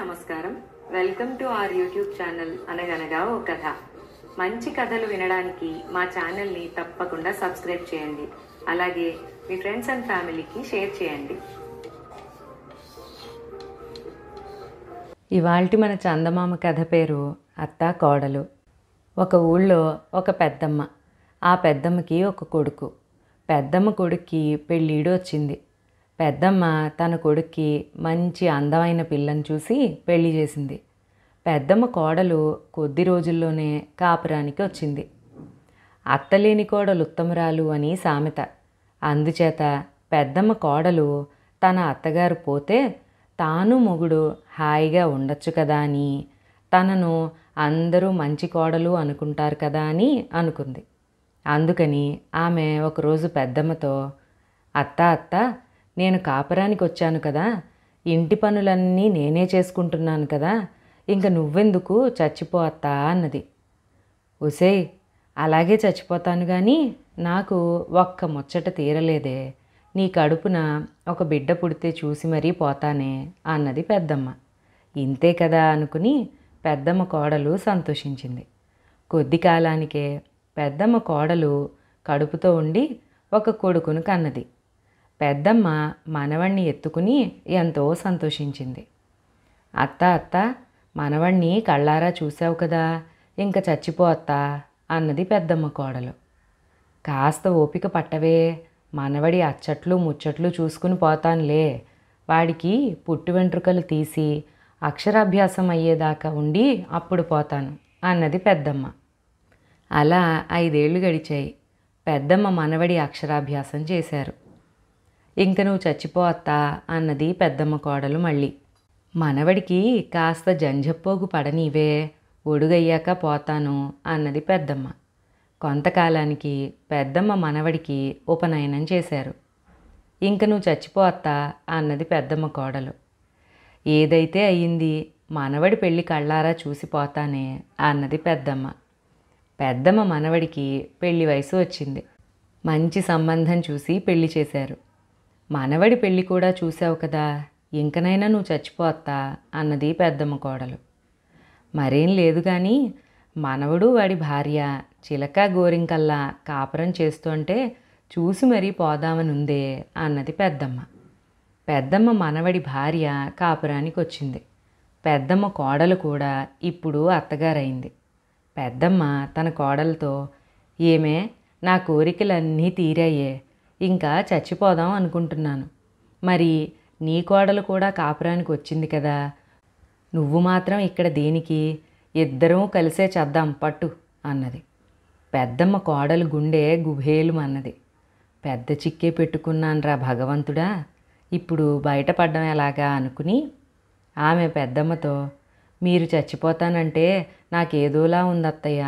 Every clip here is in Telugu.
నమస్కారం. Welcome to our YouTube channel అనగనగా ఓ కథ. మంచి కథలు వినడానికి మా ఛానల్ని తప్పకుండా సబ్స్క్రైబ్ చేయండి. అలాగే మీ ఫ్రెండ్స్ అండ్ ఫ్యామిలీకి షేర్ చేయండి. ఇవాల్టి మన చందమామ కథ పేరు అత్త కోడలు. ఒక ఊళ్ళో ఒక పెద్దమ్మ, ఆ పెద్దమ్మకి ఒక కొడుకు. పెద్దమ్మ కొడుక్కి పెళ్ళీడు వచ్చింది. పెద్దమ్మ తన కొడుక్కి మంచి అందమైన పిల్లని చూసి పెళ్లి చేసింది. పెద్దమ్మ కోడలు కొద్ది రోజుల్లోనే కాపురానికి వచ్చింది. అత్తలేని కోడలు ఉత్తమరాలు అని సామెత. అందుచేత పెద్దమ్మ కోడలు తన అత్తగారు పోతే తాను మొగుడు హాయిగా ఉండొచ్చు కదా అని, తనను అందరూ మంచి కోడలు అనుకుంటారు కదా అని అనుకుంది. అందుకని ఆమె ఒకరోజు పెద్దమ్మతో, అత్త నేను కాపురానికి వచ్చాను కదా, ఇంటి పనులన్నీ నేనే చేసుకుంటున్నాను కదా, ఇంక నువ్వెందుకు చచ్చిపో అత్తా అన్నది. ఉసేయ్, అలాగే చచ్చిపోతాను కానీ నాకు ఒక్క ముచ్చట తీరలేదే, నీ కడుపున ఒక బిడ్డ పుడితే చూసి మరీ పోతానే అన్నది పెద్దమ్మ. ఇంతే కదా అనుకుని పెద్దమ్మ కోడలు సంతోషించింది. కొద్ది కాలానికే పెద్దమ్మ కోడలు కడుపుతో ఉండి ఒక కొడుకును కన్నది. పెద్దమ్మ మనవణ్ణి ఎత్తుకుని ఎంతో సంతోషించింది. అత్త మనవణ్ణి కళ్ళారా చూసావు కదా, ఇంక చచ్చిపో అత్తా అన్నది పెద్దమ్మ కోడలు. కాస్త ఓపిక పట్టవే, మనవడి అచ్చట్లు ముచ్చట్లు చూసుకుని పోతానులే, వాడికి పుట్టు వెంట్రుకలు తీసి అక్షరాభ్యాసం అయ్యేదాకా ఉండి అప్పుడు పోతాను అన్నది పెద్దమ్మ. అలా 5 ఏళ్ళు గడిచాయి. పెద్దమ్మ మనవడి అక్షరాభ్యాసం చేశారు. ఇంక నువ్వు చచ్చిపో అత్తా అన్నది పెద్దమ్మ కోడలు మళ్ళీ. మనవడికి కాస్త జంజపోగు పడనీవే, ఒడుగయ్యాక పోతాను అన్నది పెద్దమ్మ. కొంతకాలానికి పెద్దమ్మ మనవడికి ఉపనయనం చేశారు. ఇంక నువ్వు చచ్చిపో అత్తా అన్నది పెద్దమ్మ కోడలు. ఏదైతే అయ్యింది, మనవడి పెళ్ళి కళ్ళారా చూసిపోతానే అన్నది పెద్దమ్మ. పెద్దమ్మ మనవడికి పెళ్లి వయసు వచ్చింది. మంచి సంబంధం చూసి పెళ్లి చేశారు. మనవడి పెళ్ళి కూడా చూసావు కదా, ఇంకనైనా నువ్వు చచ్చిపో అత్తా అన్నది పెద్దమ్మ కోడలు. మరేం లేదు కానీ మనవడు వాడి భార్య చిలక గోరింకల్లా కాపురం చేస్తుంటే చూసి మరీ పోదామనుందే అన్నది పెద్దమ్మ. పెద్దమ్మ మనవడి భార్య కాపురానికి వచ్చింది. పెద్దమ్మ కోడలు కూడా ఇప్పుడు అత్తగారైంది. పెద్దమ్మ తన కోడలతో, ఏమే, నా కోరికలన్నీ తీరాయే, ఇంకా చచ్చిపోదాం అనుకుంటున్నాను. మరి నీ కోడలు కూడా కాపురానికి వచ్చింది కదా, నువ్వు మాత్రం ఇక్కడ దేనికి, ఇద్దరం కలిసే చేద్దాం పట్టు అన్నది. పెద్దమ్మ కోడలు గుండె గుబేలు అన్నది. పెద్ద చిక్కే పెట్టుకున్నాన్రా భగవంతుడా, ఇప్పుడు బయటపడ్డం ఎలాగా అనుకుని ఆమె పెద్దమ్మతో, మీరు చచ్చిపోతానంటే నాకేదోలా ఉందత్తయ్య,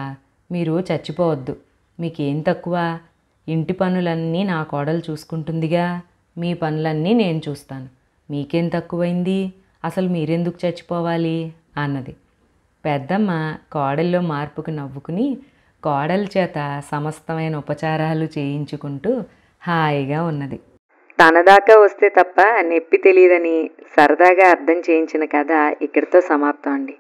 మీరు చచ్చిపోవద్దు, మీకేం తక్కువ, ఇంటి పనులన్నీ నా కోడలు చూసుకుంటుందిగా, మీ పనులన్నీ నేను చూస్తాను, మీకేం తక్కువైంది, అసలు మీరెందుకు చచ్చిపోవాలి అన్నది. పెద్దమ్మ కోడల్లో మార్పుకు నవ్వుకుని కోడల చేత సమస్తమైన ఉపచారాలు చేయించుకుంటూ హాయిగా ఉన్నది. తనదాకా వస్తే తప్ప నొప్పి తెలియదని సరదాగా అర్థం చేయించిన కథ ఇక్కడితో సమాప్తం అండి.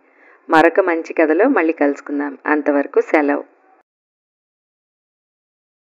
మరొక మంచి కథలో మళ్ళీ కలుసుకుందాం. అంతవరకు సెలవు.